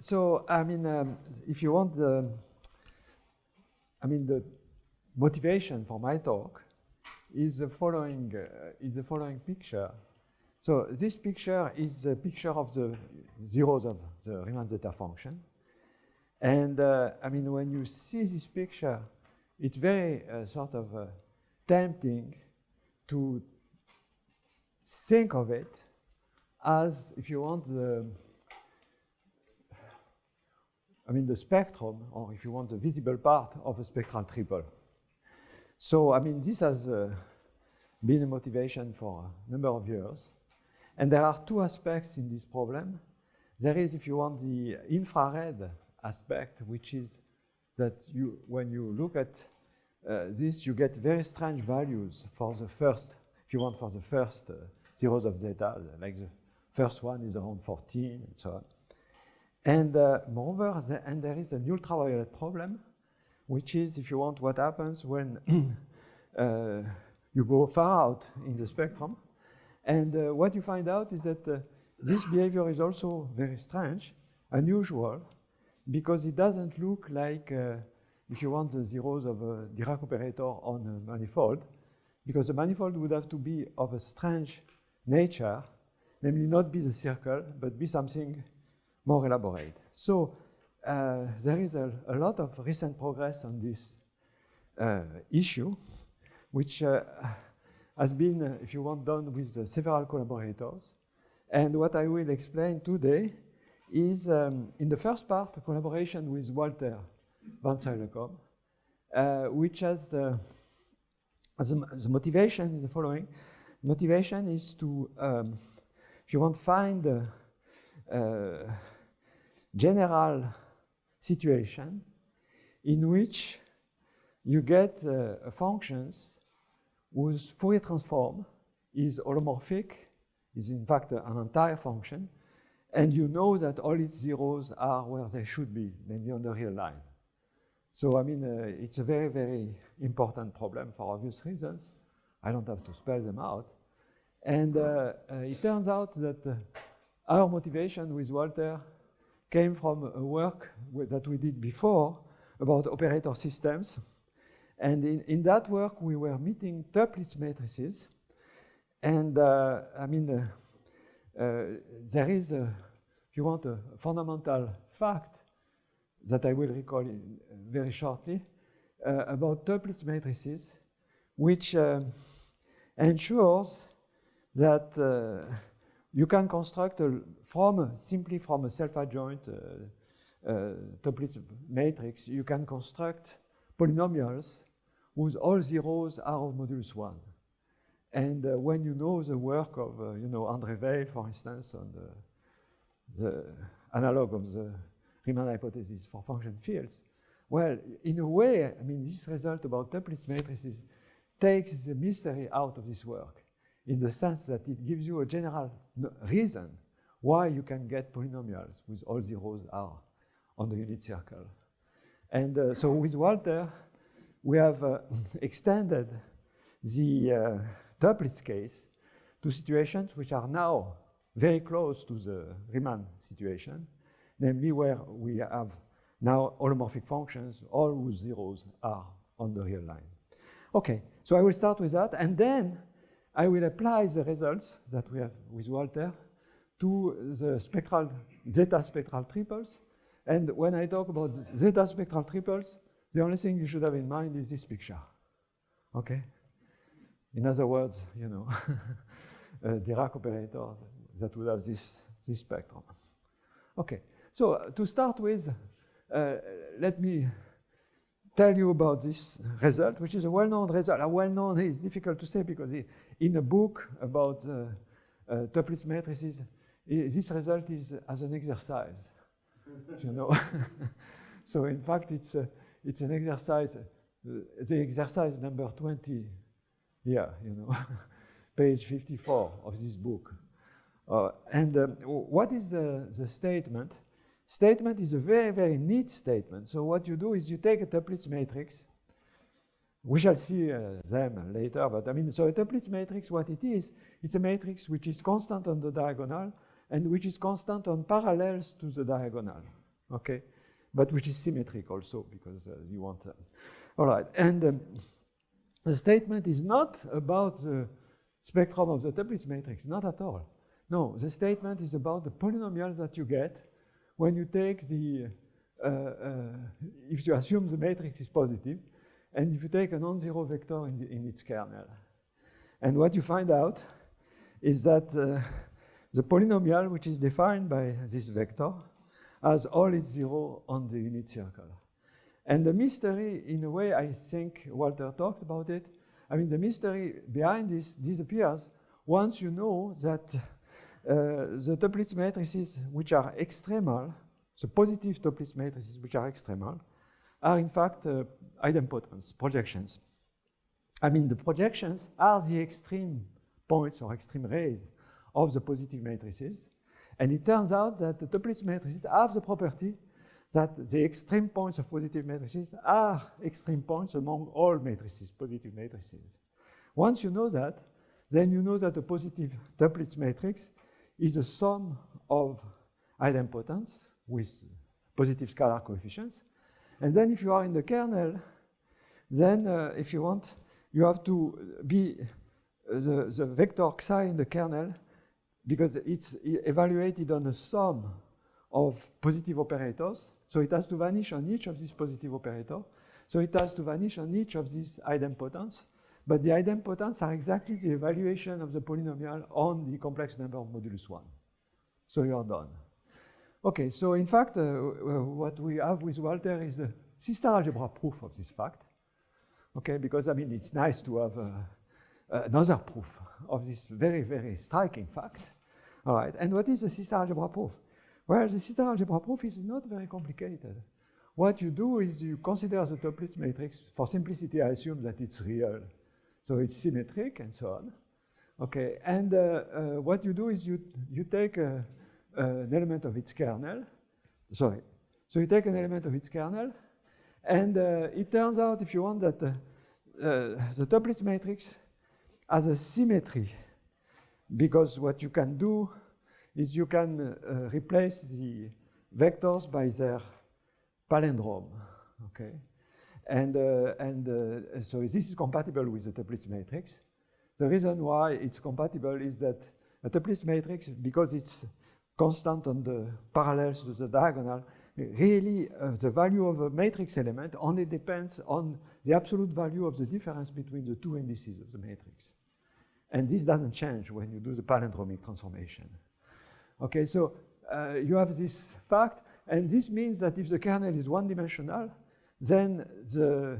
So, I mean, if you want the motivation for my talk is the following picture. So this picture is a picture of the zeros of the Riemann zeta function. And I mean, when you see this picture, it's very sort of tempting to think of it as, if you want, the spectrum, or if you want, the visible part of a spectral triple. So, I mean, this has been a motivation for a number of years. And there are two aspects in this problem. There is, if you want, the infrared aspect, which is that when you look at this, you get very strange values for the first, if you want, for the first zeros of zeta, like the first one is around 14 and so on. And moreover, there is an ultraviolet problem, which is, if you want, what happens when you go far out in the spectrum. And what you find out is that this behavior is also very strange, unusual, because it doesn't look like, if you want, the zeros of a Dirac operator on a manifold, because the manifold would have to be of a strange nature, namely not be the circle, but be something more elaborate. So there is a lot of recent progress on this issue, which has been, if you want, done with several collaborators. And what I will explain today is, in the first part, a collaboration with Walter van Suijlekom, which has the motivation is the following. Motivation is to, if you want, find a general situation in which you get functions whose Fourier transform is holomorphic, is in fact an entire function, and you know that all its zeros are where they should be, namely on the real line. So, I mean, it's a very, very important problem for obvious reasons. I don't have to spell them out. And it turns out that our motivation with Walter came from a work that we did before about operator systems. And in that work, we were meeting Toeplitz matrices. And there is, if you want, a fundamental fact that I will recall very shortly about Toeplitz matrices, which ensures that you can construct simply from a self-adjoint Toeplitz matrix, you can construct polynomials whose all zeros are of modulus 1. And when you know the work of, André Weil, for instance, on the analog of the Riemann hypothesis for function fields, well, in a way, I mean, this result about Toeplitz matrices takes the mystery out of this work, in the sense that it gives you a general reason why you can get polynomials with all zeros are on the unit circle. And so with Walter, we have extended the Toeplitz case to situations which are now very close to the Riemann situation, namely where we have now holomorphic functions, all whose zeros are on the real line. Okay, so I will start with that, and then I will apply the results that we have with Walter to the Zeta spectral triples. And when I talk about Zeta spectral triples, the only thing you should have in mind is this picture. Okay? In other words, Dirac operator that would have this spectrum. Okay, so to start with, let me tell you about this result, which is a well-known result. Well-known is difficult to say because in a book about Toeplitz matrices, this result is as an exercise, So in fact, it's an exercise. The exercise number 20 here, page 54 of this book. What is the statement? Statement is a very, very neat statement. So what you do is you take a Toeplitz matrix. We shall see them later, but so a Toeplitz matrix, what it is, it's a matrix which is constant on the diagonal and which is constant on parallels to the diagonal. okay, but which is symmetric also because you want. All right, and the statement is not about the spectrum of the Toeplitz matrix, not at all. No, the statement is about the polynomial that you get when you take the, if you assume the matrix is positive, and if you take a non-zero vector in its kernel. And what you find out is that the polynomial, which is defined by this vector, has all its zero on the unit circle. And the mystery, in a way, I think Walter talked about it. I mean, the mystery behind this disappears once you know that the Toeplitz matrices, which are extremal, the positive Toeplitz matrices, which are extremal, are in fact idempotents, projections. I mean, the projections are the extreme points or extreme rays of the positive matrices. And it turns out that the Toeplitz matrices have the property that the extreme points of positive matrices are extreme points among all matrices, positive matrices. Once you know that, then you know that a positive Toeplitz matrix is a sum of idempotents with positive scalar coefficients. And then if you are in the kernel, then if you want, you have to be the vector psi in the kernel because it's evaluated on a sum of positive operators. So it has to vanish on each of these positive operators. So it has to vanish on each of these idempotents. But the idempotents are exactly the evaluation of the polynomial on the complex number of modulus 1. So you are done. Okay, so in fact, what we have with Walter is a sister algebra proof of this fact. Okay, because I mean, it's nice to have another proof of this very, very striking fact. All right, and what is the sister algebra proof? Well, the sister algebra proof is not very complicated. What you do is you consider the Toeplitz matrix. For simplicity, I assume that it's real. So it's symmetric and so on. Okay, and what you do is you take an element of its kernel. Sorry. So you take an element of its kernel, and it turns out, if you want, that the Toeplitz matrix has a symmetry, because what you can do is you can replace the vectors by their palindrome, okay? And so this is compatible with the Toeplitz matrix. The reason why it's compatible is that a Toeplitz matrix, because it's constant on the parallels to the diagonal, really the value of a matrix element only depends on the absolute value of the difference between the two indices of the matrix. And this doesn't change when you do the palindromic transformation. Okay, so you have this fact, and this means that if the kernel is one-dimensional, then the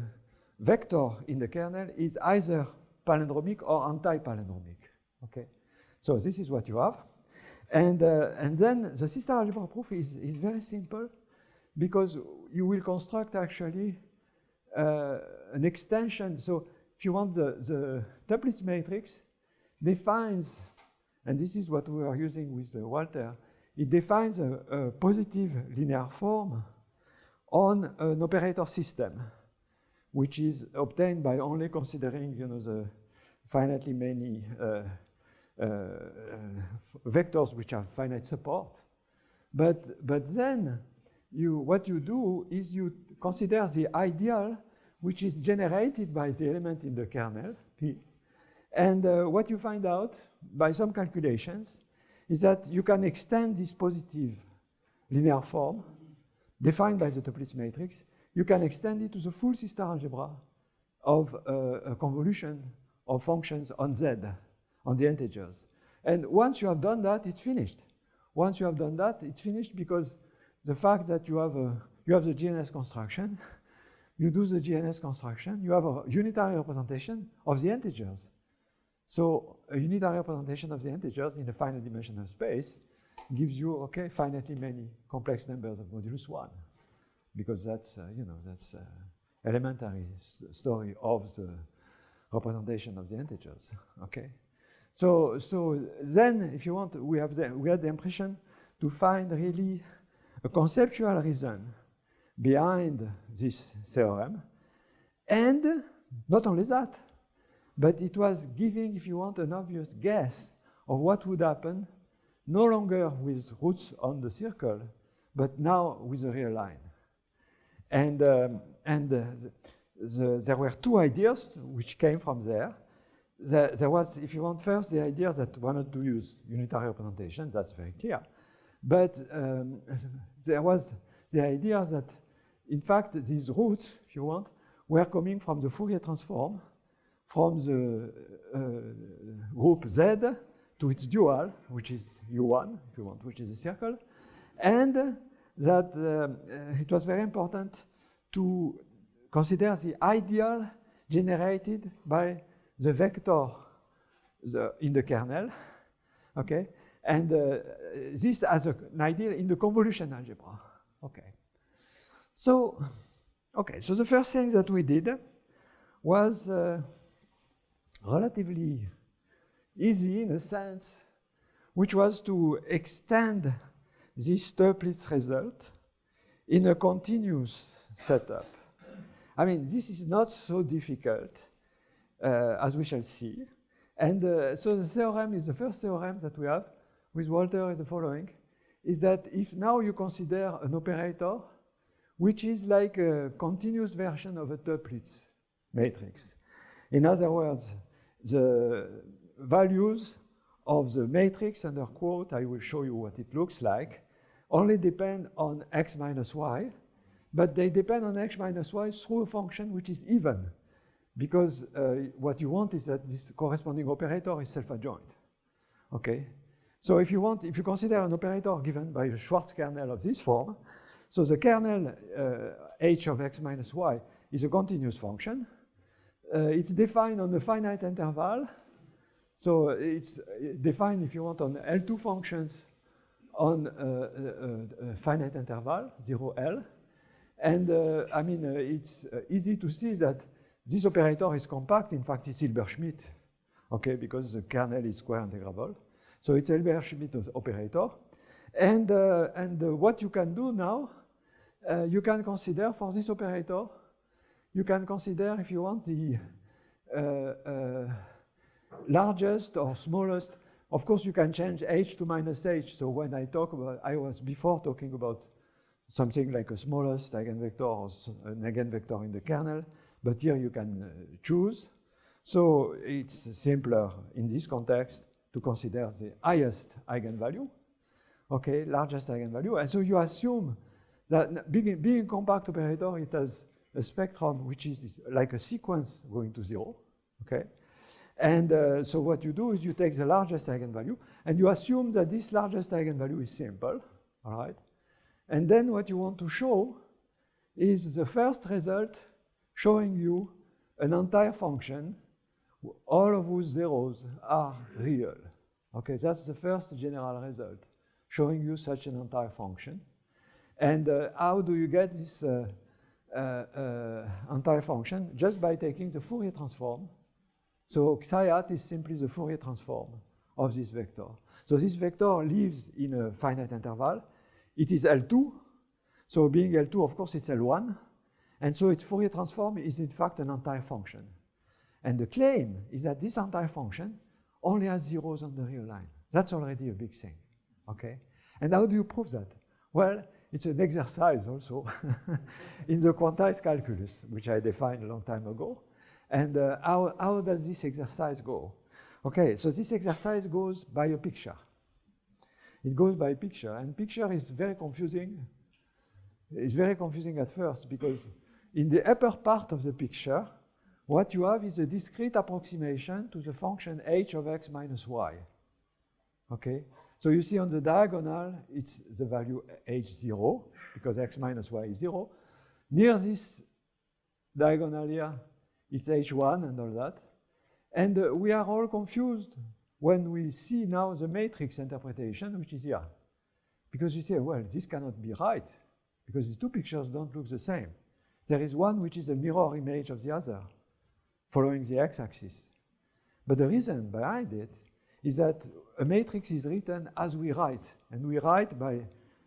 vector in the kernel is either palindromic or anti-palindromic. Okay, so this is what you have. And then the sister algebra proof is very simple, because you will construct actually an extension. So if you want, the Toeplitz matrix defines, and this is what we are using with Walter, it defines a positive linear form on an operator system, which is obtained by only considering, you know, the finitely many vectors which have finite support. But then what you do is you consider the ideal which is generated by the element in the kernel, P. And what you find out by some calculations is that you can extend this positive linear form defined by the Toeplitz matrix. You can extend it to the full sister algebra of a convolution of functions on Z, on the integers. And once you have done that, it's finished. Once you have done that, it's finished, because the fact that you have the GNS construction, you do the GNS construction, you have a unitary representation of the integers. So a unitary representation of the integers in a finite dimensional space gives you, okay, finitely many complex numbers of modulus 1, because that's, you know, that's elementary story of the representation of the integers, okay? So then, if you want, we had the impression to find really a conceptual reason behind this theorem, and not only that, but it was giving, if you want, an obvious guess of what would happen, no longer with roots on the circle, but now with a real line. And there were two ideas which came from there. There was, if you want, first the idea that wanted to use unitary representation, that's very clear. But there was the idea that, in fact, these roots, if you want, were coming from the Fourier transform from the group Z to its dual, which is U1, if you want, which is a circle, and that it was very important to consider the ideal generated by the vector in the kernel, okay? And this as an ideal in the convolution algebra, okay? So the first thing that we did was relatively easy in a sense, which was to extend this Toeplitz result in a continuous setup. I mean, this is not so difficult, as we shall see. And so the theorem is the first theorem that we have with Walter is the following, is that if now you consider an operator which is like a continuous version of a Toeplitz matrix. In other words, the values of the matrix under quote, I will show you what it looks like, only depend on x minus y, but they depend on x minus y through a function which is even, because what you want is that this corresponding operator is self-adjoint, okay? So if you consider an operator given by a Schwarz kernel of this form, so the kernel h of x minus y is a continuous function. It's defined on a finite interval. So it's defined, if you want, on L2 functions on a finite interval, 0L. And I mean, it's easy to see that this operator is compact. In fact, it's Hilbert-Schmidt, okay, because the kernel is square integrable. So it's Hilbert-Schmidt operator. And what you can do now, you can consider for this operator, you can consider, if you want, the largest or smallest. Of course, you can change h to minus h. So when I talk about, I was before talking about something like a smallest eigenvector or an eigenvector in the kernel, but here you can choose. So it's simpler in this context to consider the highest eigenvalue, okay, largest eigenvalue. And so you assume that being a compact operator, it has a spectrum which is like a sequence going to 0, okay? And so what you do is you take the largest eigenvalue and you assume that this largest eigenvalue is simple, all right? And then what you want to show is the first result showing you an entire function, all of whose zeros are real. Okay, that's the first general result, showing you such an entire function. And how do you get this entire function? Just by taking the Fourier transform. So psi hat is simply the Fourier transform of this vector. So this vector lives in a finite interval. It is L2. So being L2, of course, it's L1. And so its Fourier transform is in fact an entire function. And the claim is that this entire function only has zeros on the real line. That's already a big thing, okay? And how do you prove that? Well, it's an exercise also in the quantized calculus, which I defined a long time ago. And how does this exercise go? Okay, so this exercise goes by a picture. It goes by a picture, and picture is very confusing. It's very confusing at first because in the upper part of the picture, what you have is a discrete approximation to the function h of x minus y. Okay, so you see on the diagonal, it's the value h0 because x minus y is 0. Near this diagonal here, it's h1 and all that. And we are all confused when we see now the matrix interpretation, which is here. Because you say, well, this cannot be right, because the two pictures don't look the same. There is one which is a mirror image of the other, following the x-axis. But the reason behind it is that a matrix is written as we write. And we write by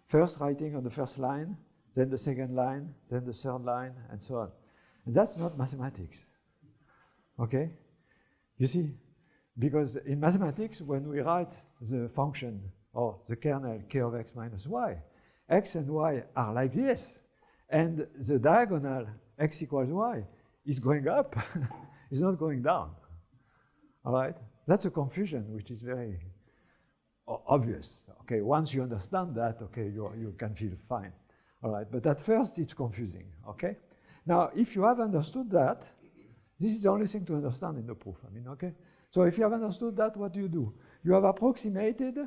first writing on the first line, then the second line, then the third line, and so on. And that's not mathematics, okay? You see, because in mathematics, when we write the function or the kernel k of x minus y, x and y are like this, and the diagonal x equals y is going up, it's not going down. All right? That's a confusion which is very obvious. Okay, once you understand that, okay, you can feel fine. All right, but at first it's confusing. Okay? Now, if you have understood that, this is the only thing to understand in the proof. I mean, okay? So if you have understood that, what do? You have approximated,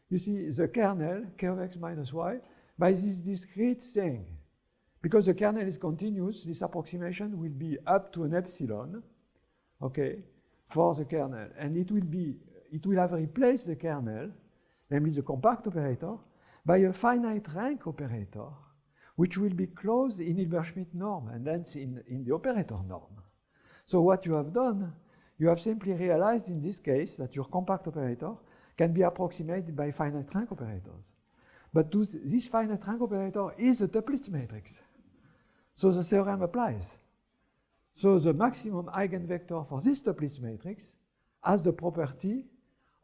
you see, the kernel, k of x minus y, by this discrete thing. Because the kernel is continuous, this approximation will be up to an epsilon, okay, for the kernel. And it will have replaced the kernel, namely the compact operator, by a finite rank operator, which will be closed in Hilbert-Schmidt norm, and hence in the operator norm. So what you have done, you have simply realized in this case that your compact operator can be approximated by finite rank operators. But this finite rank operator is a Toeplitz matrix. So the theorem applies. So the maximum eigenvector for this Toeplitz matrix has the property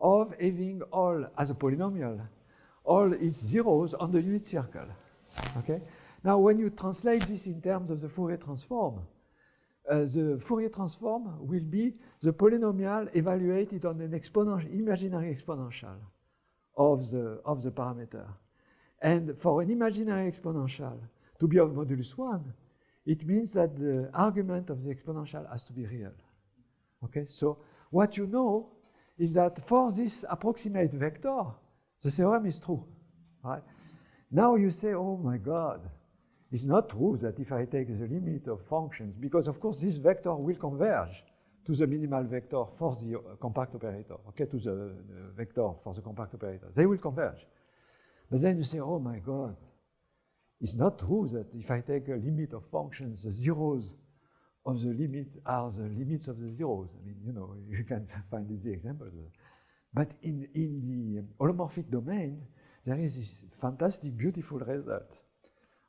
of having all, as a polynomial, all its zeros on the unit circle. Okay? Now, when you translate this in terms of the Fourier transform will be the polynomial evaluated on an imaginary exponential of the parameter. And for an imaginary exponential to be of modulus 1, it means that the argument of the exponential has to be real. Okay, so what you know is that for this approximate vector, the theorem is true. Right? Now you say, oh my God, it's not true that if I take the limit of functions, because of course this vector will converge to the minimal vector for the compact operator, okay, to the vector for the compact operator. They will converge. But then you say, oh my God, it's not true that if I take a limit of functions, the zeros of the limit are the limits of the zeros. I mean, you know, you can find easy examples. But in the holomorphic domain, there is this fantastic, beautiful result,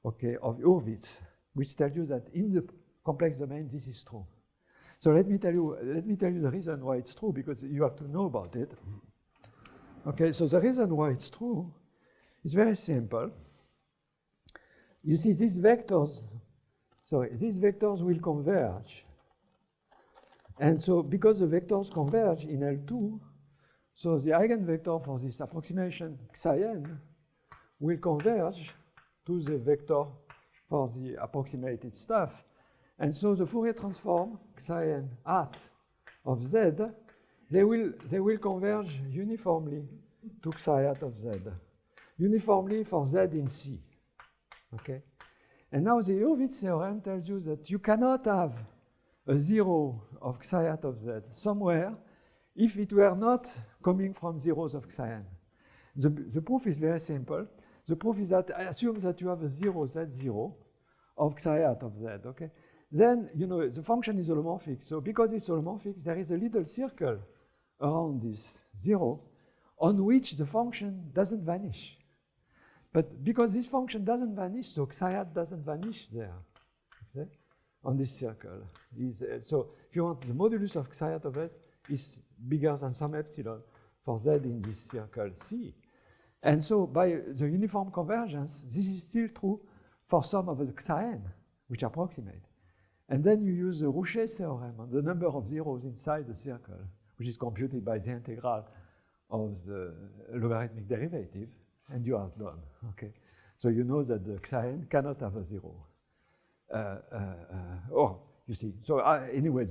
okay, of Hurwitz, which tells you that in the complex domain, this is true. So let me tell you the reason why it's true, because you have to know about it. Okay, so the reason why it's true is very simple. You see, these vectors will converge. And so because the vectors converge in L2, so the eigenvector for this approximation psi n will converge to the vector for the approximated stuff. And so the Fourier transform psi n hat of z, they will converge uniformly to psi hat of z, uniformly for z in C. Okay? And now the Hurwitz theorem tells you that you cannot have a zero of psi hat of z somewhere if it were not coming from zeros of psi n. The proof is very simple. The proof is that I assume that you have a zero z0 of psi hat of z, okay? Then, you know, the function is holomorphic. So because it's holomorphic, there is a little circle around this zero on which the function doesn't vanish. But because this function doesn't vanish, so psi hat doesn't vanish there, okay, on this circle. So if you want, the modulus of psi hat of s is bigger than some epsilon for z in this circle C. And so by the uniform convergence, this is still true for some of the psi n, which approximate. And then you use the Rouchet theorem on the number of zeros inside the circle, which is computed by the integral of the logarithmic derivative, and you are done. Okay, so you know that the psi n cannot have a zero. Or you see. So anyway,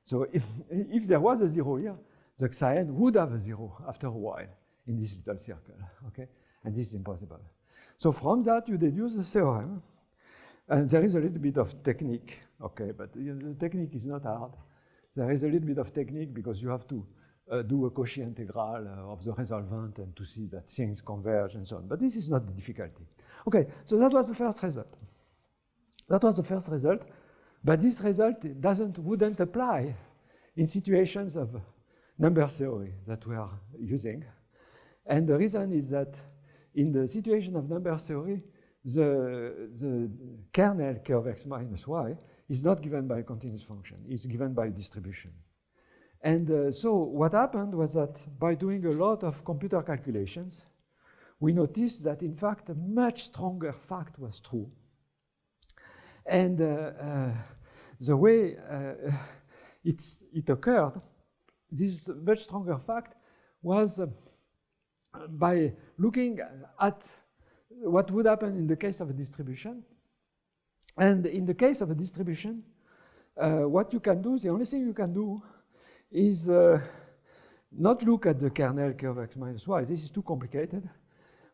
so if there was a zero here, the psi n would have a zero after a while in this little circle. Okay, and this is impossible. So from that you deduce the theorem, and there is a little bit of technique. Okay, but the technique is not hard. There is a little bit of technique because you have to do a Cauchy integral of the resolvent and to see that things converge and so on. But this is not the difficulty. Okay, so that was the first result. That was the first result, but this result wouldn't apply in situations of number theory that we are using. And the reason is that in the situation of number theory, the kernel k of x minus y is not given by a continuous function. It's given by a distribution. And so what happened was that by doing a lot of computer calculations, we noticed that in fact a much stronger fact was true. And the way it occurred, this much stronger fact was by looking at what would happen in the case of a distribution. And in the case of a distribution, what you can do, the only thing you can do is not look at the kernel curve x minus y. This is too complicated.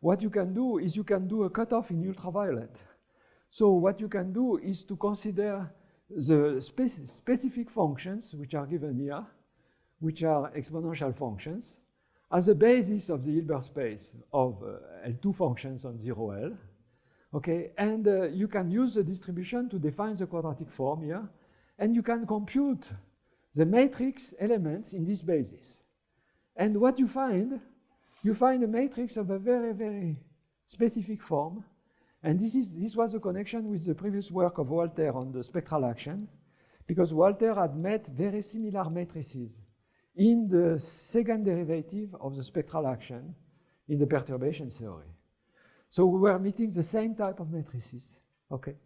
What you can do is you can do a cutoff in ultraviolet. So what you can do is to consider the specific functions which are given here, which are exponential functions, as a basis of the Hilbert space of L2 functions on 0L. Okay, and you can use the distribution to define the quadratic form here, and you can compute the matrix elements in this basis. And what you find a matrix of a very, very specific form. And this was a connection with the previous work of Walter on the spectral action, because Walter had met very similar matrices in the second derivative of the spectral action in the perturbation theory. So we were meeting the same type of matrices, okay?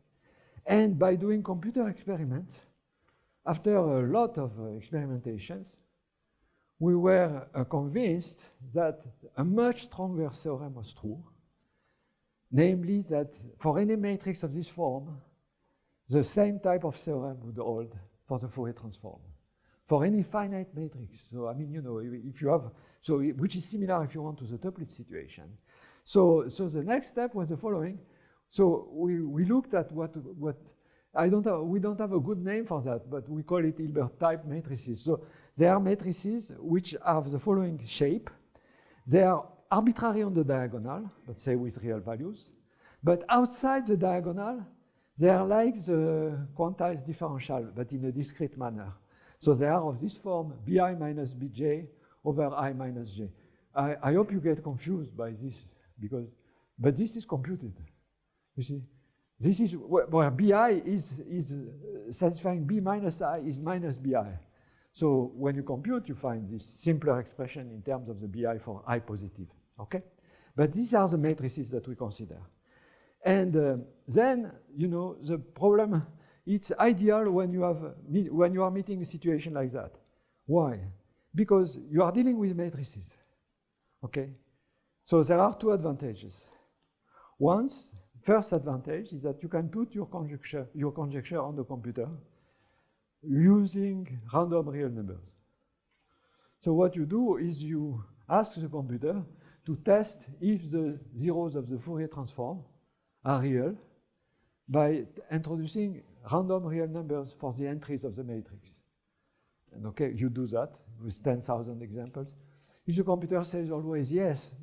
And by doing computer experiments, after a lot of experimentations, we were convinced that a much stronger theorem was true, namely that for any matrix of this form, the same type of theorem would hold for the Fourier transform. For any finite matrix, so I mean, you know, if you have, so which is similar if you want to the Toeplitz situation. So the next step was the following. So we looked at what we don't have a good name for that, but we call it Hilbert type matrices. So they are matrices which have the following shape. They are arbitrary on the diagonal, let's say with real values. But outside the diagonal, they are like the quantized differential, but in a discrete manner. So they are of this form, bi minus bj over I minus j. I hope you get confused by this, but this is computed. You see, this is where bi is satisfying b minus I is minus bi. So when you compute, you find this simpler expression in terms of the bi for I positive, okay? But these are the matrices that we consider. And then, you know, the problem, it's ideal when you are meeting a situation like that. Why? Because you are dealing with matrices, okay? So there are two advantages. First advantage is that you can put your conjecture on the computer using random real numbers. So what you do is you ask the computer to test if the zeros of the Fourier transform are real by introducing random real numbers for the entries of the matrix. And okay, you do that with 10,000 examples. If the computer says always yes,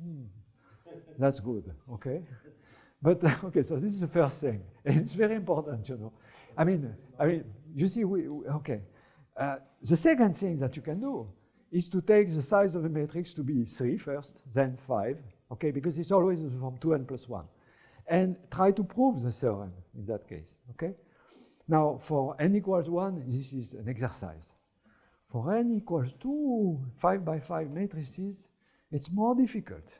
that's good, okay? But okay, so this is the first thing, and it's very important, you know. I mean, you see, okay. The second thing that you can do is to take the size of the matrix to be 3 first, then 5, okay, because it's always from 2n plus 1, and try to prove the theorem in that case, okay? Now, for n equals 1, this is an exercise. For n equals 2 5 by 5 matrices, it's more difficult.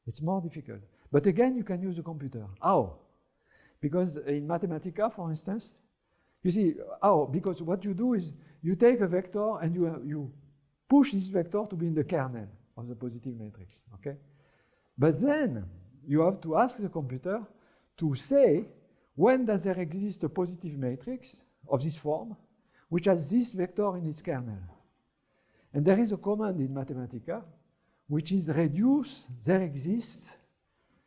It's more difficult. But again, you can use a computer. How? Because in Mathematics, for instance, you see, how? Because what you do is you take a vector and you push this vector to be in the kernel of the positive matrix, okay? But then you have to ask the computer to say, when does there exist a positive matrix of this form, which has this vector in its kernel? And there is a command in Mathematics, which is reduce there exists,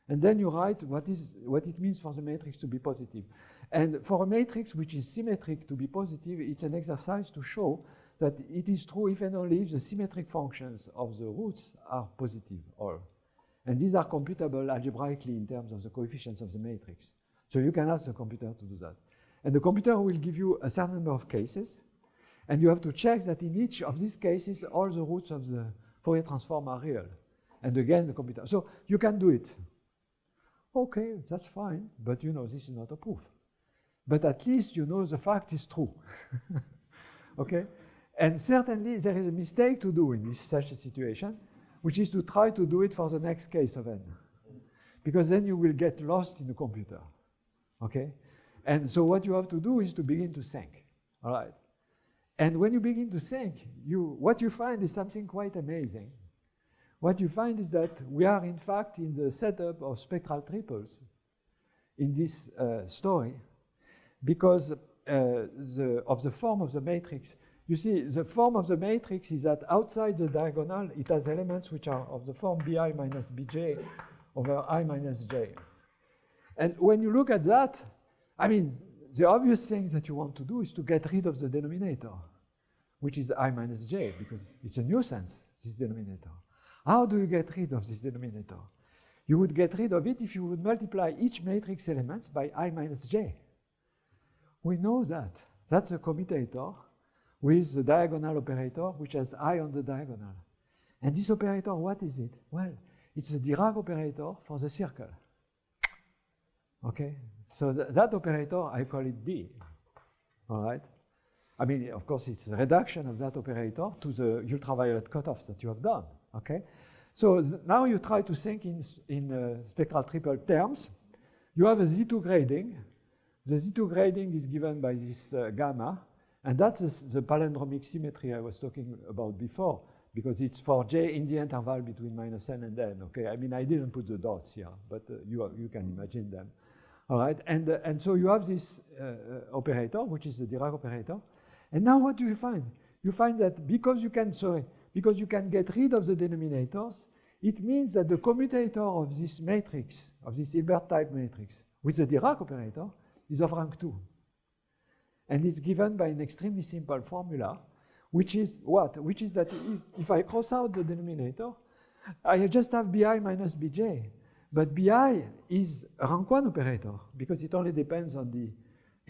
and then you write what it means for the matrix to be positive. And for a matrix which is symmetric to be positive, it's an exercise to show that it is true if and only if the symmetric functions of the roots are positive, all. And these are computable algebraically in terms of the coefficients of the matrix. So you can ask the computer to do that. And the computer will give you a certain number of cases, and you have to check that in each of these cases, all the roots of the Fourier transform are real. And again, the computer. So you can do it. Okay, that's fine, but you know, this is not a proof. But at least you know the fact is true. Okay? And certainly there is a mistake to do in such a situation, which is to try to do it for the next case of n. because then you will get lost in the computer, okay? And so what you have to do is to begin to think, all right? And when you begin to think, what you find is something quite amazing. What you find is that we are in fact in the setup of spectral triples in this story, because of the form of the matrix. You see, the form of the matrix is that outside the diagonal, it has elements which are of the form bi minus bj over I minus j. And when you look at that, I mean, the obvious thing that you want to do is to get rid of the denominator, which is I minus j, because it's a nuisance, this denominator. How do you get rid of this denominator? You would get rid of it if you would multiply each matrix element by I minus j. We know that. That's a commutator with the diagonal operator, which has I on the diagonal. And this operator, what is it? Well, it's a Dirac operator for the circle. Okay? So that operator, I call it D. All right? I mean, of course, it's a reduction of that operator to the ultraviolet cutoffs that you have done. Okay? So now you try to think in spectral triple terms. You have a Z2 grading. The Z2 grading is given by this gamma, and that's the palindromic symmetry I was talking about before, because it's for j in the interval between minus n and n. Okay, I mean, I didn't put the dots here, but you can imagine them. All right, and so you have this operator, which is the Dirac operator. And now what do you find? You find that because you can get rid of the denominators, it means that the commutator of this matrix, of this Hilbert type matrix, with the Dirac operator, is of rank 2. And it's given by an extremely simple formula, which is what? Which is that if I cross out the denominator, I just have bi minus bj. But bi is a rank 1 operator, because it only depends on the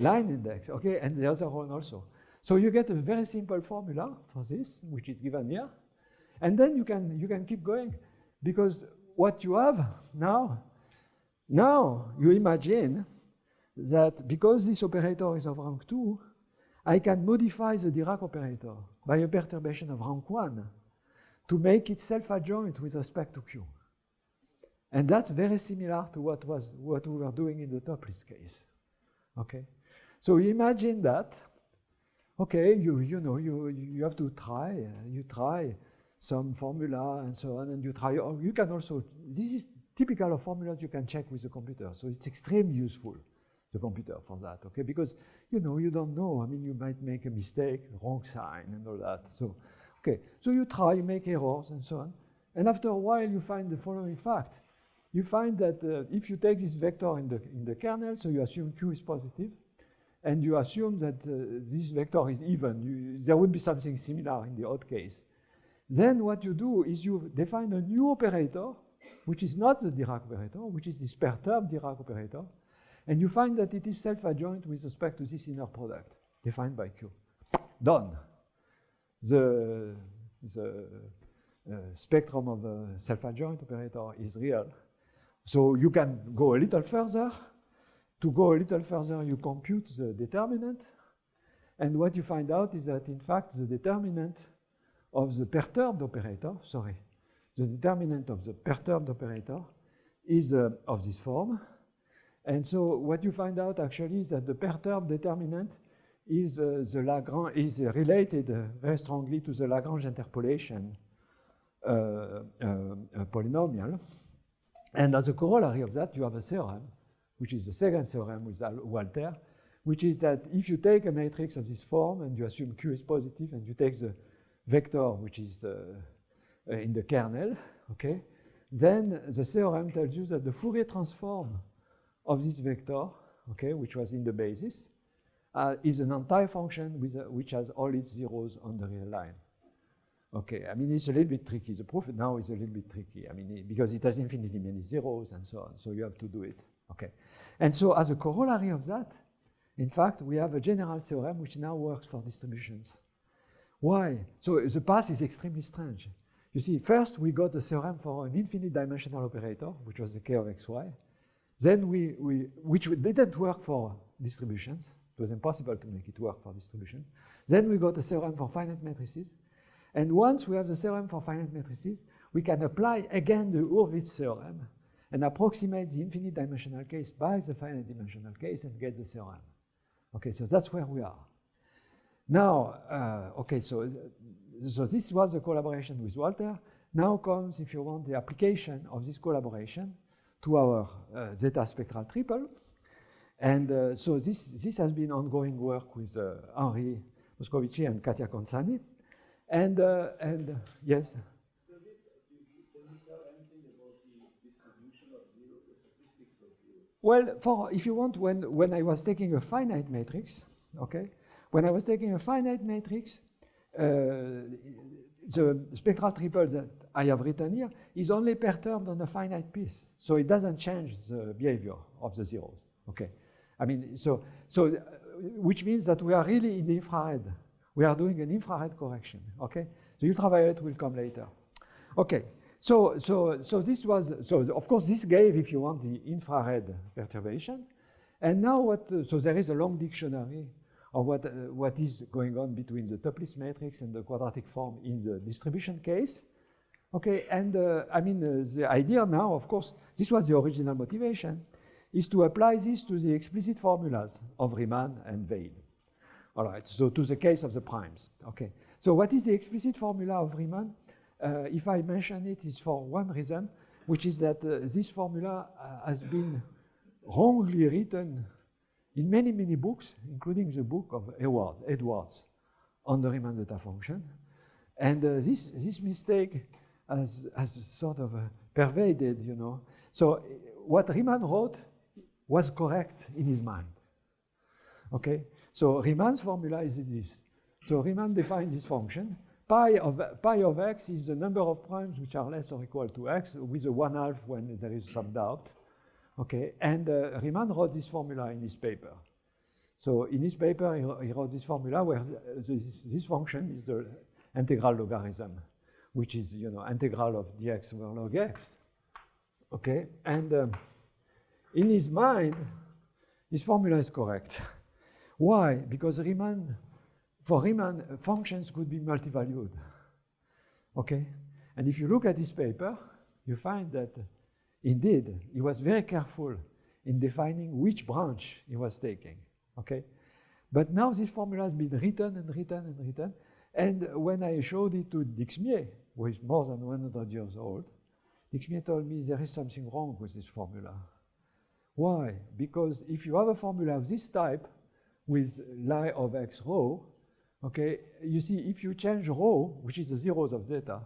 line index, okay, and the other one also. So you get a very simple formula for this, which is given here. And then you can keep going, because what you have now you imagine that because this operator is of rank 2, I can modify the Dirac operator by a perturbation of rank 1 to make it self-adjoint with respect to Q. And that's very similar to what we were doing in the Toeplitz case. Okay? So you imagine that, okay, you have to try, you try some formula and so on, and you try, or you can also, this is typical of formulas you can check with the computer, so it's extremely useful, the computer, for that, okay? Because, you don't know, I mean, you might make a mistake, wrong sign and all that, so, okay. So you try, you make errors and so on, and after a while you find the following fact. You find that if you take this vector in the kernel, so you assume Q is positive, and you assume that this vector is even, there would be something similar in the odd case. Then what you do is you define a new operator, which is not the Dirac operator, which is this perturbed Dirac operator, and you find that it is self-adjoint with respect to this inner product defined by Q. Done. The spectrum of a self-adjoint operator is real. So you can go a little further. To go a little further, you compute the determinant. And what you find out is that, in fact, the determinant of the perturbed operator, the determinant of the perturbed operator is of this form. And so what you find out actually is that the perturbed determinant is related very strongly to the Lagrange interpolation polynomial. And as a corollary of that, you have a theorem, which is the second theorem with Walter, which is that if you take a matrix of this form and you assume Q is positive and you take the vector which is in the kernel, okay, then the theorem tells you that the Fourier transform of this vector, okay, which was in the basis, is an entire function which has all its zeros on the real line. Okay, I mean, it's a little bit tricky. The proof now is a little bit tricky. I mean, because it has infinitely many zeros and so on, so you have to do it. Okay, and so as a corollary of that, in fact, we have a general theorem which now works for distributions. Why? So the path is extremely strange. You see, first we got a theorem for an infinite dimensional operator, which was the k of xy. Then which didn't work for distributions. It was impossible to make it work for distributions. Then we got a theorem for finite matrices. And once we have the theorem for finite matrices, we can apply again the Hurwitz theorem. and approximate the infinite dimensional case by the finite dimensional case and get the theorem. Okay, so that's where we are. Now, okay, so this was the collaboration with Walter. Now comes, if you want, the application of this collaboration to our Zeta Spectral triple. And so this has been ongoing work with Henri Moscovici and Katia Consani. And yes? Can you tell anything about the distribution of zero, the statistics of zero? Well, if you want, when I was taking a finite matrix, okay, when I was taking a finite matrix, the spectral triple that I have written here is only perturbed on a finite piece, so it doesn't change the behavior of the zeros. Okay, I mean, so which means that we are really in the infrared. We are doing an infrared correction. Okay, the ultraviolet will come later. Okay, so this was of course this gave, if you want, the infrared perturbation, and now so there is a long dictionary of what is going on between the Toeplitz matrix and the quadratic form in the distribution case. Okay, and I mean, the idea now, of course, this was the original motivation, is to apply this to the explicit formulas of Riemann and Weil. All right, so to the case of the primes. Okay, so what is the explicit formula of Riemann? If I mention it, is for one reason, which is that this formula has been wrongly written in many, many books, including the book of Edwards on the Riemann zeta function. And this mistake has sort of pervaded, you know. So what Riemann wrote was correct in his mind. Okay, so Riemann's formula is this. So Riemann defined this function. Pi of x is the number of primes which are less or equal to x, with a 1/2 when there is some doubt. Okay, and Riemann wrote this formula in his paper. So in his paper, he wrote this formula where this function is the integral logarithm, which is, you know, integral of dx over log x. Okay, and in his mind, this formula is correct. Why? Because for Riemann, functions could be multivalued. Okay, and if you look at this paper, you find that indeed, he was very careful in defining which branch he was taking, okay? But now this formula has been written and written and written, and when I showed it to Dixmier, who is more than 100 years old, Dixmier told me there is something wrong with this formula. Why? Because if you have a formula of this type with lie of x rho, okay, you see if you change rho, which is the zeros of zeta,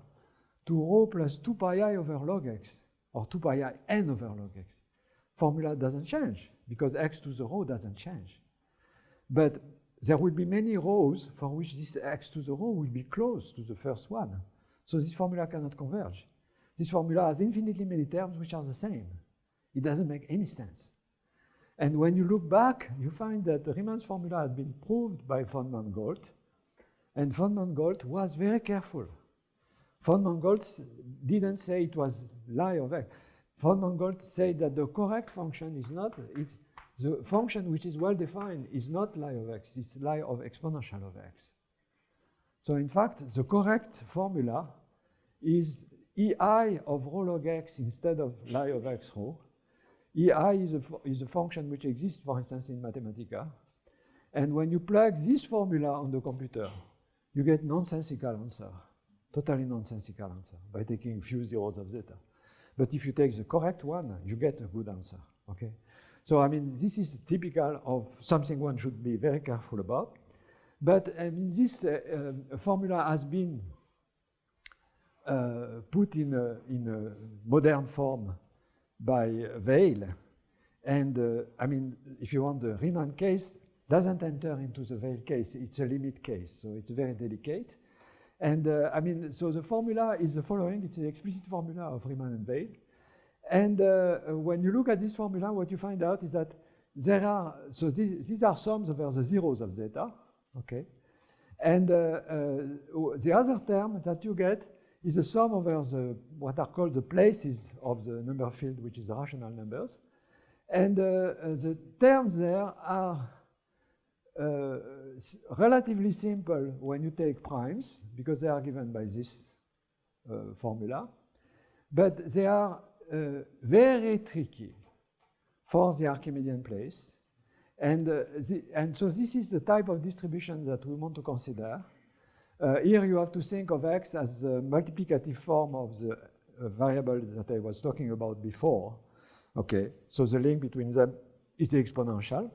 to rho plus 2 pi I over log x, or 2 pi I n over log x. Formula doesn't change because x to the rho doesn't change. But there will be many rows for which this x to the rho will be close to the first one. So this formula cannot converge. This formula has infinitely many terms which are the same. It doesn't make any sense. And when you look back, you find that Riemann's formula had been proved by von Mangold, and von Mangold was very careful. Von Mangold didn't say it was lie of x. Von Mangold said that the correct function is not, it's the function which is well defined is not lie of x, it's lie of exponential of x. So in fact, the correct formula is ei of rho log x instead of lie of x rho. Ei is a function which exists, for instance, in Mathematica. And when you plug this formula on the computer, you get nonsensical answer. Totally nonsensical answer by taking few zeros of zeta. But if you take the correct one, you get a good answer, okay? So, I mean, this is typical of something one should be very careful about. But, I mean, this formula has been put in a modern form by Weil. And, I mean, if you want, the Riemann case doesn't enter into the Weil case. It's a limit case, so it's very delicate. And I mean, so the formula is the following. It's the explicit formula of Riemann and Weil. And when you look at this formula, what you find out is that there are, so these are sums over the zeros of zeta, okay? And the other term that you get is the sum over the, what are called the places of the number field, which is rational numbers. And the terms there are relatively simple when you take primes, because they are given by this formula, but they are very tricky for the Archimedean place. And so this is the type of distribution that we want to consider. Here you have to think of x as the multiplicative form of the variable that I was talking about before. Okay, so the link between them is the exponential.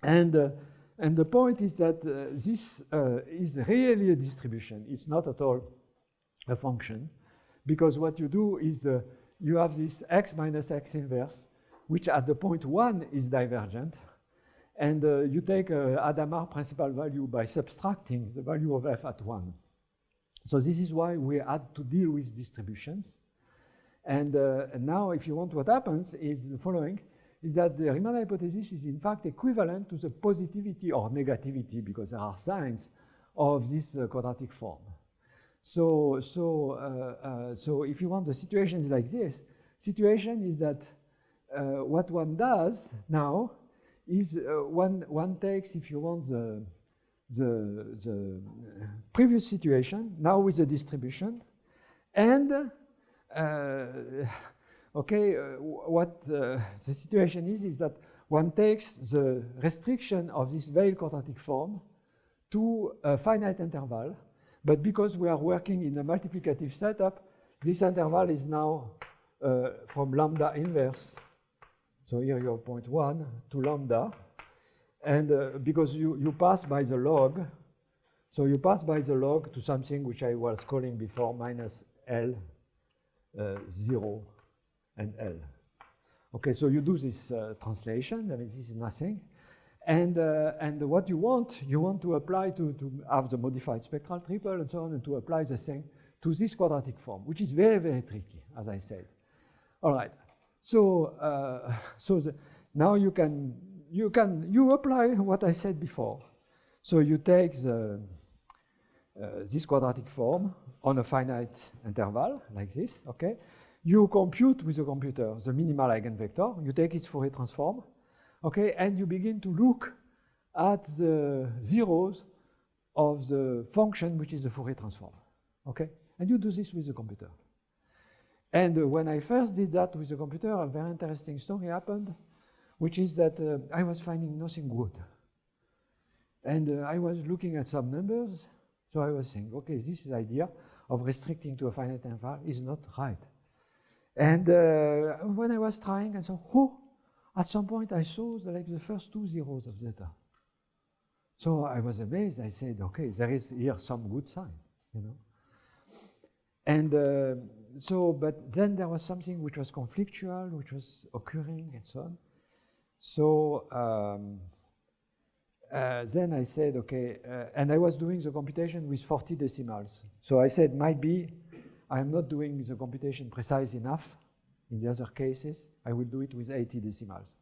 And the point is that this is really a distribution. It's not at all a function, because what you do is you have this x minus x inverse, which at the point 1 is divergent. And you take Hadamard principal value by subtracting the value of f at 1. So this is why we had to deal with distributions. And now, if you want, what happens is the following, is that the Riemann hypothesis is in fact equivalent to the positivity or negativity, because there are signs of this quadratic form. So if you want, the situation is like this. Situation is that what one does now is one takes, if you want, the previous situation, now with the distribution, and what the situation is that one takes the restriction of this veil quadratic form to a finite interval, but because we are working in a multiplicative setup, this interval is now from lambda inverse. So here you have point 1 to lambda, and because you pass by the log, so you pass by the log to something which I was calling before minus L, 0, and L. Okay, so you do this translation. I mean, this is nothing, and what you want to apply to have the modified spectral triple and so on, and to apply the thing to this quadratic form, which is very, very tricky, as I said. All right. So, now you apply what I said before. So you take this quadratic form on a finite interval like this. Okay, you compute with the computer the minimal eigenvector. You take its Fourier transform. Okay, and you begin to look at the zeros of the function which is the Fourier transform. Okay, and you do this with the computer. And when I first did that with the computer, a very interesting story happened, which is that I was finding nothing good. And I was looking at some numbers, so I was saying, okay, this idea of restricting to a finite interval is not right. And when I was trying, and so, at some point I saw the first 2 zeros of zeta. So I was amazed. I said, okay, there is here some good sign, you know. And but then there was something which was conflictual, which was occurring, and so on. So then I said, okay, and I was doing the computation with 40 decimals. So I said, might be I'm not doing the computation precise enough. In the other cases, I will do it with 80 decimals.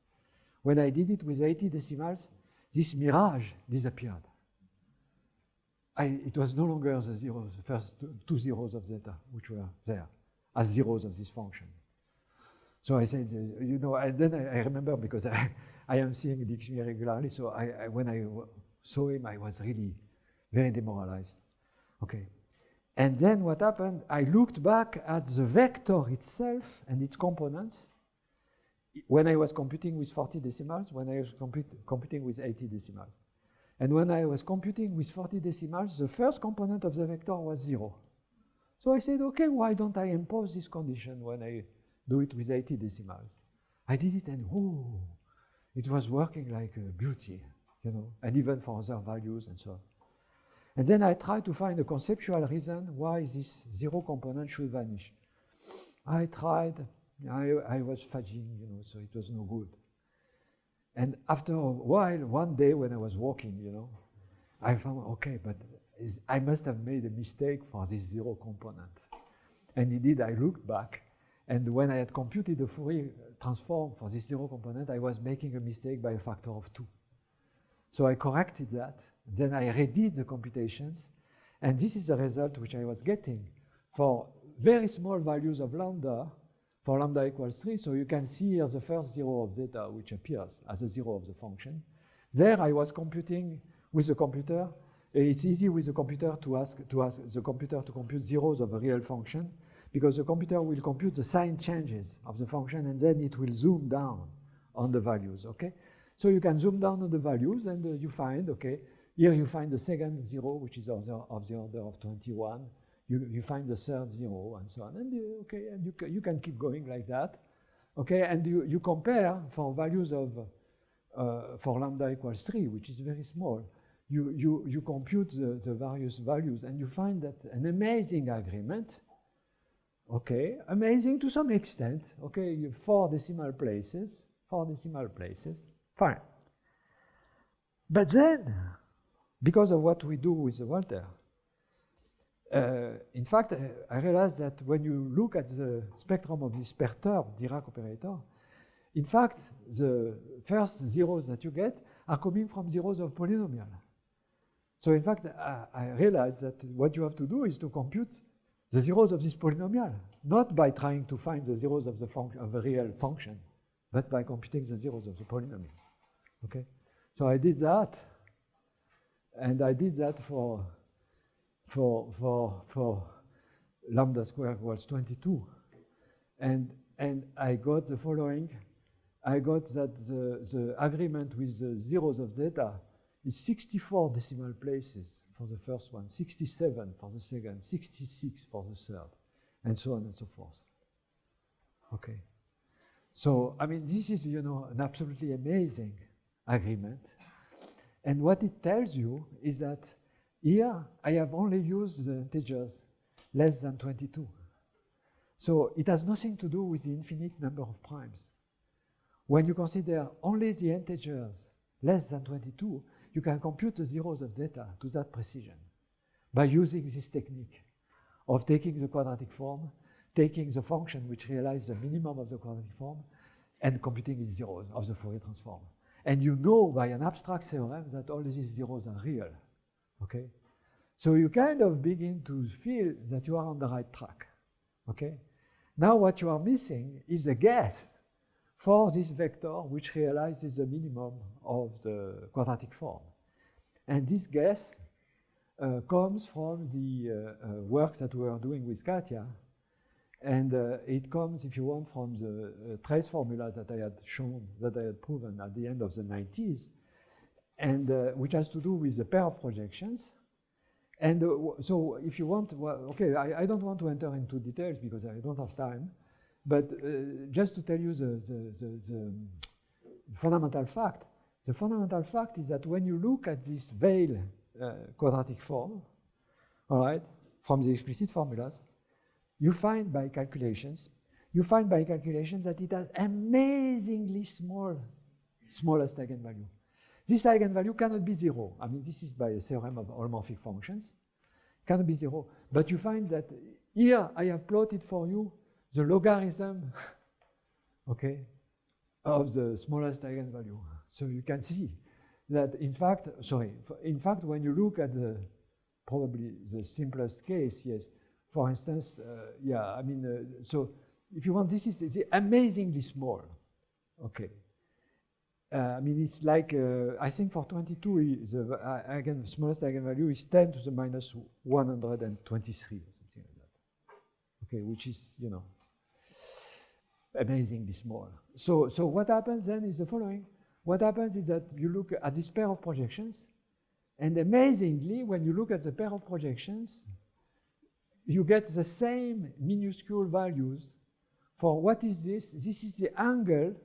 When I did it with 80 decimals, this mirage disappeared. It was no longer the zeros, the first 2 zeros of zeta, which were there as zeros of this function. So I said, you know, and then I remember, because I am seeing Dixmy regularly, so when I saw him, I was really very demoralized. Okay. And then what happened, I looked back at the vector itself and its components when I was computing with 40 decimals, when I was computing with 80 decimals. And when I was computing with 40 decimals, the first component of the vector was 0. So I said, okay, why don't I impose this condition when I do it with 80 decimals? I did it, and it was working like a beauty, you know, and even for other values and so on. And then I tried to find a conceptual reason why this 0 component should vanish. I tried, I was fudging, you know, so it was no good. And after a while, one day when I was walking, you know, I found, okay, but I must have made a mistake for this 0 component. And indeed, I looked back, and when I had computed the Fourier transform for this 0 component, I was making a mistake by a factor of 2. So I corrected that, then I redid the computations, and this is the result which I was getting for very small values of lambda, for lambda equals 3, so you can see here the first 0 of zeta, which appears as a 0 of the function. There I was computing with the computer. It's easy with the computer to ask the computer to compute zeros of a real function, because the computer will compute the sign changes of the function, and then it will zoom down on the values, okay? So you can zoom down on the values, and you find, okay, here you find the second 0, which is of the order of 21. You find the third 0, and so on. And okay, and you can keep going like that, okay? And you compare for values of for lambda equals 3, which is very small. You compute the various values, and you find that an amazing agreement. Okay, amazing to some extent. Okay, 4 decimal places, fine. But then, because of what we do with Walter, in fact, I realized that when you look at the spectrum of this perturbed Dirac operator, in fact, the first zeros that you get are coming from zeros of polynomial. So in fact, I realized that what you have to do is to compute the zeros of this polynomial, not by trying to find the zeros of the real function, but by computing the zeros of the polynomial. Okay, so I did that, and I did that for lambda squared equals 22, and I got the following. I got that the agreement with the zeros of zeta is 64 decimal places for the first one, 67 for the second, 66 for the third, and so on and so forth. Okay. So, I mean, this is, an absolutely amazing agreement. And what it tells you is that here I have only used the integers less than 22. So it has nothing to do with the infinite number of primes. When you consider only the integers less than 22, you can compute the zeros of zeta to that precision by using this technique of taking the quadratic form, taking the function which realizes the minimum of the quadratic form, and computing its zeros of the Fourier transform. And you know by an abstract theorem that all these zeros are real, okay? So you kind of begin to feel that you are on the right track, okay? Now what you are missing is a guess for this vector which realizes the minimum of the quadratic form. And this guess comes from the work that we are doing with Katia, and it comes, if you want, from the trace formula that I had shown, that I had proven at the end of the 90s, and which has to do with the pair of projections. And so if you want, well, okay, I don't want to enter into details because I don't have time, but just to tell you the fundamental fact, the fundamental fact is that when you look at this veil quadratic form, all right, from the explicit formulas, you find by calculations that it has amazingly smallest eigenvalue. This eigenvalue cannot be 0. I mean, this is by a theorem of holomorphic functions. Cannot be 0. But you find that here I have plotted for you the logarithm, okay, of the smallest eigenvalue. So you can see that, in fact, when you look at probably the simplest case, yes, for instance, so if you want, this is amazingly small, okay. I mean, it's like, I think for 22, the smallest eigenvalue is 10 to the minus 123 or something like that. Okay, which is, amazingly small. So what happens then is the following. What happens is that you look at this pair of projections, and amazingly, when you look at the pair of projections, you get the same minuscule values for what is this? This is the angle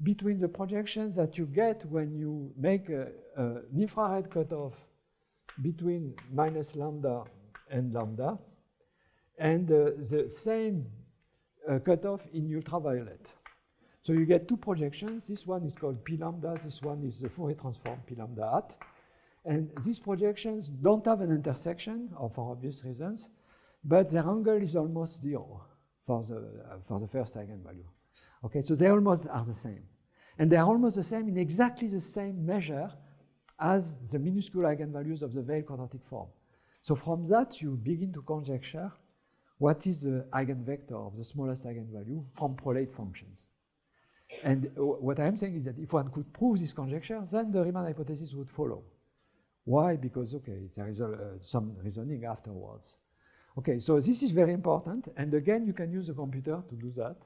between the projections that you get when you make an infrared cutoff between minus lambda and lambda, and the same cutoff in ultraviolet. So you get two projections. This one is called P lambda. This one is the Fourier transform P lambda hat. And these projections don't have an intersection, for obvious reasons, but their angle is almost 0 for the first eigenvalue. Okay, so they almost are the same. And they are almost the same in exactly the same measure as the minuscule eigenvalues of the veil quadratic form. So from that, you begin to conjecture what is the eigenvector of the smallest eigenvalue from prolate functions. And what I'm saying is that if one could prove this conjecture, then the Riemann hypothesis would follow. Why? Because, okay, there is some reasoning afterwards. Okay, so this is very important, and again, you can use the computer to do that.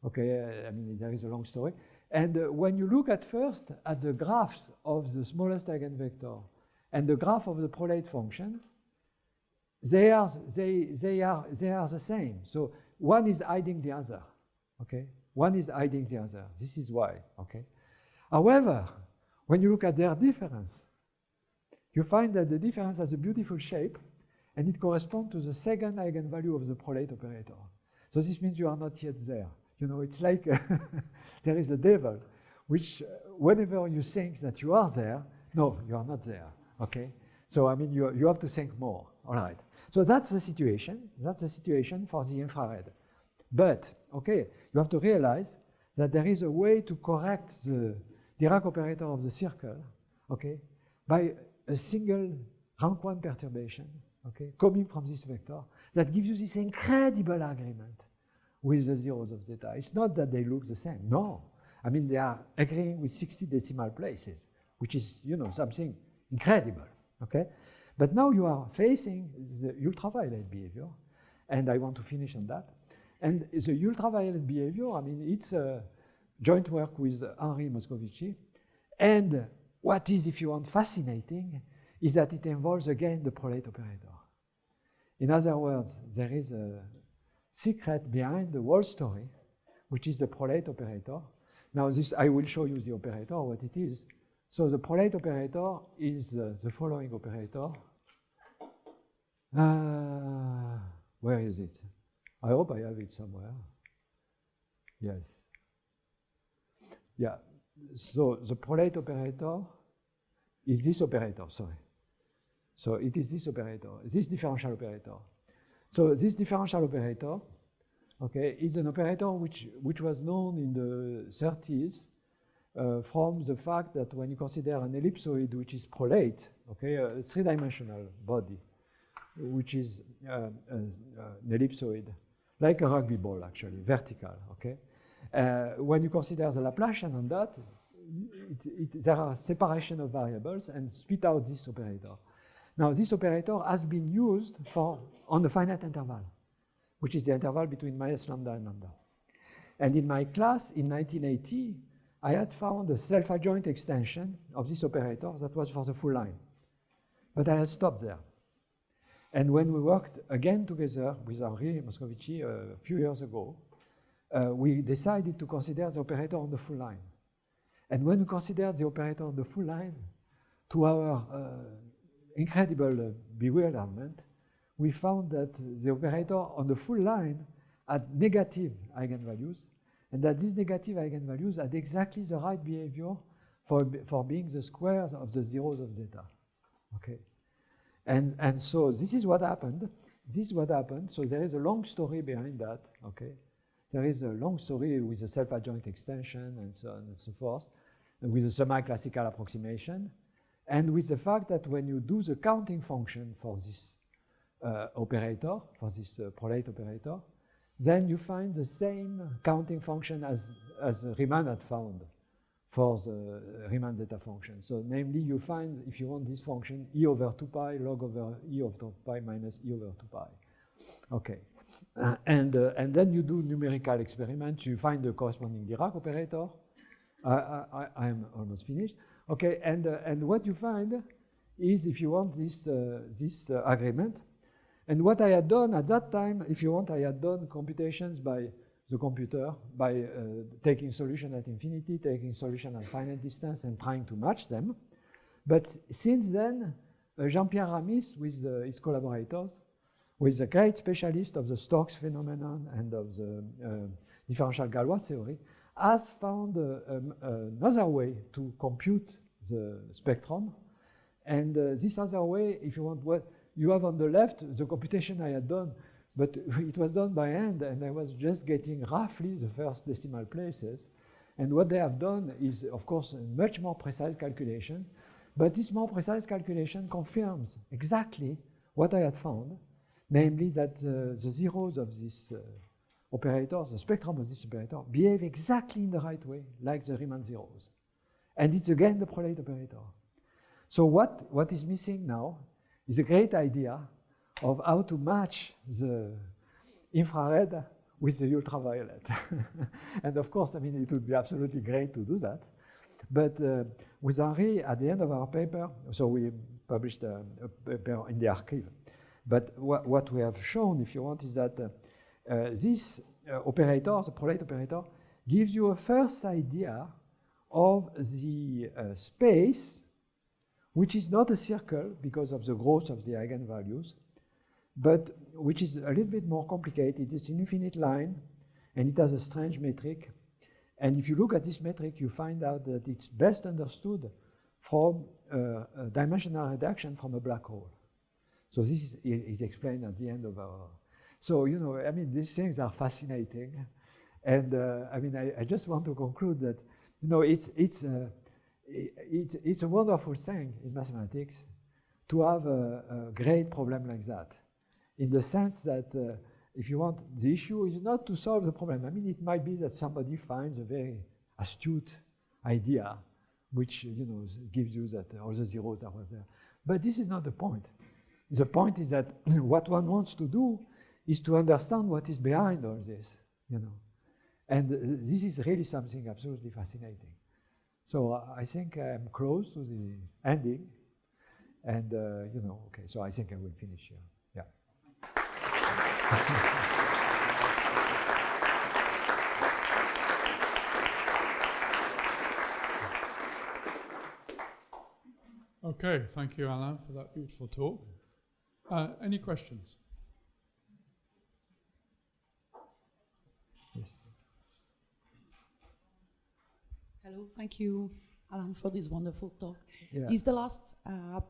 Okay, I mean, there is a long story. And when you look at first at the graphs of the smallest eigenvector and the graph of the prolate functions, they are the same. So one is hiding the other. Okay, one is hiding the other. This is why. Okay. However, when you look at their difference, you find that the difference has a beautiful shape, and it corresponds to the second eigenvalue of the prolate operator. So this means you are not yet there. You know, it's like there is a devil, which whenever you think that you are there, no, you are not there. Okay. So I mean, you have to think more. All right. So that's the situation. That's the situation for the infrared. But, okay, you have to realize that there is a way to correct the Dirac operator of the circle, okay, by a single rank 1 perturbation, okay, coming from this vector that gives you this incredible agreement with the zeros of zeta. It's not that they look the same. No. I mean, they are agreeing with 60 decimal places, which is, you know, something incredible, okay? But now you are facing the ultraviolet behavior, and I want to finish on that. And the ultraviolet behavior, I mean, it's a joint work with Henri Moscovici. And what is, if you want, fascinating is that it involves again the prolate operator. In other words, there is a secret behind the whole story, which is the prolate operator. Now, this I will show you the operator, what it is. So the prolate operator is the following operator. Where is it? I hope I have it somewhere. Yes. Yeah. So the prolate operator is this operator, sorry. So it is this operator, this differential operator. So this differential operator, okay, is an operator which was known in the 30s from the fact that when you consider an ellipsoid which is prolate, okay, a three-dimensional body, which is an ellipsoid, like a rugby ball actually, vertical, okay? When you consider the Laplacian on that, there are separation of variables and spit out this operator. Now this operator has been used on the finite interval, which is the interval between minus lambda and lambda. And in my class in 1980, I had found a self-adjoint extension of this operator that was for the full line. But I had stopped there. And when we worked again together with Henri Moscovici a few years ago, we decided to consider the operator on the full line. And when we considered the operator on the full line, to our incredible bewilderment, we found that the operator on the full line had negative eigenvalues, and that these negative eigenvalues had exactly the right behavior for being the squares of the zeros of zeta. Okay. And so this is what happened. This is what happened. So there is a long story behind that. Okay. There is a long story with a self-adjoint extension and so on and so forth, and with a semi-classical approximation, and with the fact that when you do the counting function for this operator, for this prolate operator, then you find the same counting function as Riemann had found for the Riemann zeta function. So namely, you find, if you want this function, e over 2 pi log over e over 2 pi minus e over 2 pi. Okay. And then you do numerical experiments. You find the corresponding Dirac operator. I'm almost finished. Okay, and what you find is, if you want this agreement, and what I had done at that time, if you want, I had done computations by the computer, by taking solution at infinity, taking solution at finite distance, and trying to match them. But since then, Jean-Pierre Ramis, with his collaborators, who is a great specialist of the Stokes phenomenon and of the differential Galois theory, has found another way to compute the spectrum. And this other way, if you want, what you have on the left, the computation I had done, but it was done by hand, and I was just getting roughly the first decimal places. And what they have done is, of course, a much more precise calculation, but this more precise calculation confirms exactly what I had found, namely that the zeros of this operator, the spectrum of this operator, behave exactly in the right way, like the Riemann zeros. And it's again the prolate operator. So what is missing now is a great idea of how to match the infrared with the ultraviolet. And of course, I mean, it would be absolutely great to do that. But with Henri, at the end of our paper, so we published a paper in the archive. But what we have shown, if you want, is that this operator, the prolate operator, gives you a first idea of the space, which is not a circle because of the growth of the eigenvalues, but which is a little bit more complicated. It's an infinite line, and it has a strange metric. And if you look at this metric, you find out that it's best understood from a dimensional reduction from a black hole. So this is explained at the end of our... So, you know, I mean, these things are fascinating. And I mean, I just want to conclude that, you know, it's a wonderful thing in mathematics to have a great problem like that. In the sense that, if you want, the issue is not to solve the problem. I mean, it might be that somebody finds a very astute idea, which, you know, gives you that all the zeros are there. But this is not the point. The point is that what one wants to do is to understand what is behind all this, you know. And this is really something absolutely fascinating. So I think I'm close to the ending. And, you know, okay, so I think I will finish here. Yeah. Okay, thank you, Alain, for that beautiful talk. Any questions? Yes. Hello, thank you, Alain, for this wonderful talk. Yeah. Is the last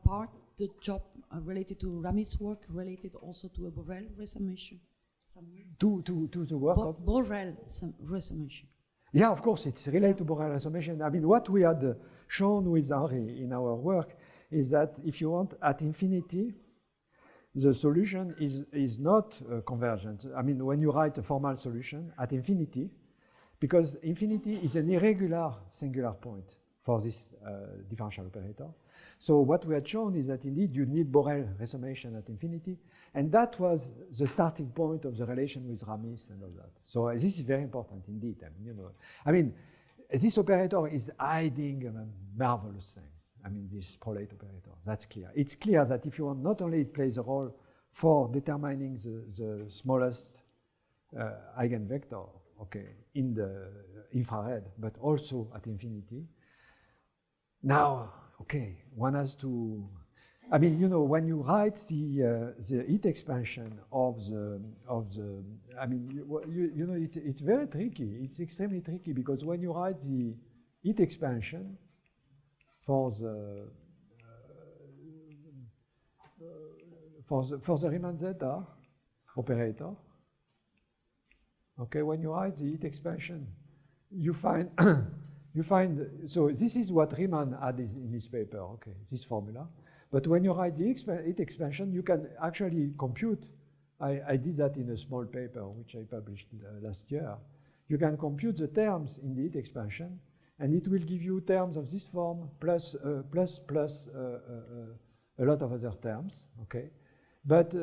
part, the job related to Rami's work, related also to a Borel resummation? To the work of? Borel resummation. Yeah, of course, it's related to Borel resummation. I mean, what we had shown with Henri in our work is that if you want, at infinity, the solution is not convergent. I mean, when you write a formal solution at infinity, because infinity is an irregular singular point for this differential operator. So what we had shown is that indeed you need Borel resummation at infinity, and that was the starting point of the relation with Ramis and all that. So this is very important indeed. I mean, you know, I mean, this operator is hiding marvelous things. I mean, this prolate operator, that's clear. It's clear that if you want, not only it plays a role for determining the smallest eigenvector, okay, in the infrared, but also at infinity. Now, okay, one has to, I mean, you know, when you write the heat expansion of the, I mean, you know, it's very tricky. It's extremely tricky because when you write the heat expansion for the Riemann zeta operator, okay, when you write the heat expansion, you find so this is what Riemann had in his paper, okay, this formula. But when you write the heat expansion, you can actually compute. I did that in a small paper which I published last year. You can compute the terms in the heat expansion, and it will give you terms of this form plus a lot of other terms, okay? But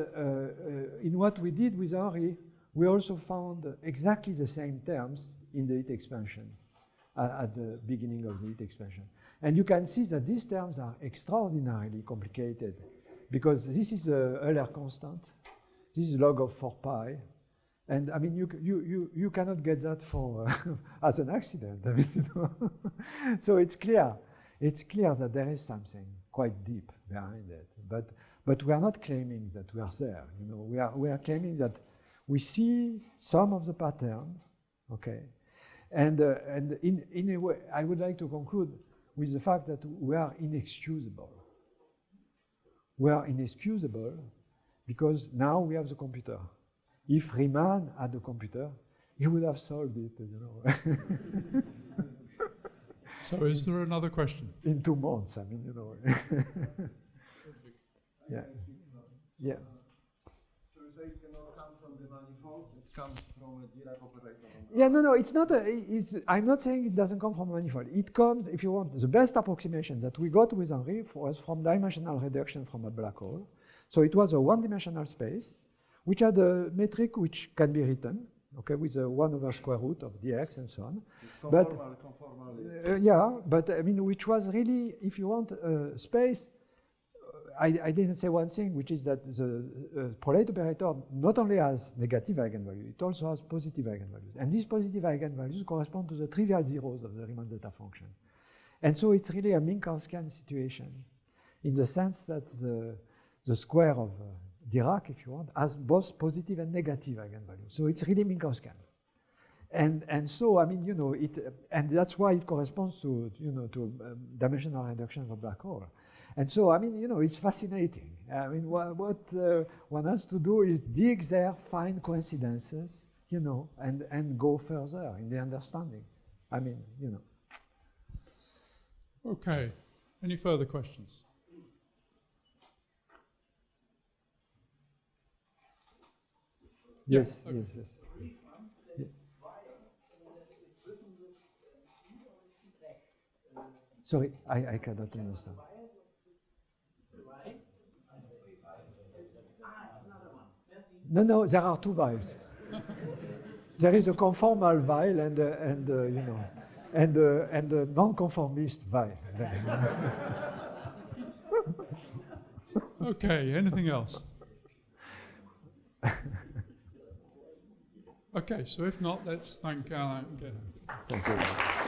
in what we did with Henri, we also found exactly the same terms in the heat expansion at the beginning of the heat expansion. And you can see that these terms are extraordinarily complicated because this is the Euler constant, this is log of 4 pi, and I mean you cannot get that for as an accident. I mean, you know? So it's clear that there is something quite deep behind it. But we are not claiming that we are there. You know, we are claiming that we see some of the pattern, okay, and in a way, I would like to conclude with the fact that we are inexcusable. We are inexcusable because now we have the computer. If Riemann had a computer, he would have solved it, you know. So is there another question? In 2 months, I mean, you know. Yeah. Yeah. So they cannot come from the manifold. comes from a Dirac operator. Yeah, no, it's not. I'm not saying it doesn't come from a manifold. It comes, if you want, the best approximation that we got with Henri was from dimensional reduction from a black hole. So it was a one-dimensional space, which had a metric which can be written, okay, with a 1 over square root of dx and so on. It's conformal. Yeah, but I mean, which was really, if you want, space. I didn't say one thing, which is that the Prolet operator not only has negative eigenvalues, it also has positive eigenvalues. And these positive eigenvalues correspond to the trivial zeros of the Riemann zeta function. And so it's really a Minkowskian situation in the sense that the square of Dirac, if you want, has both positive and negative eigenvalues. So it's really Minkowskian. And so, I mean, you know, and that's why it corresponds to, you know, to dimensional reduction of a black hole. And so, I mean, you know, it's fascinating. I mean, what one has to do is dig there, find coincidences, you know, and go further in the understanding. I mean, you know. Okay. Any further questions? Yes, Okay. yes. Sorry, I cannot understand. No, there are two vials. There is a conformal vial and you know, and a non-conformist vial. Okay, anything else? Okay, so if not, let's thank Alain again. Thank you.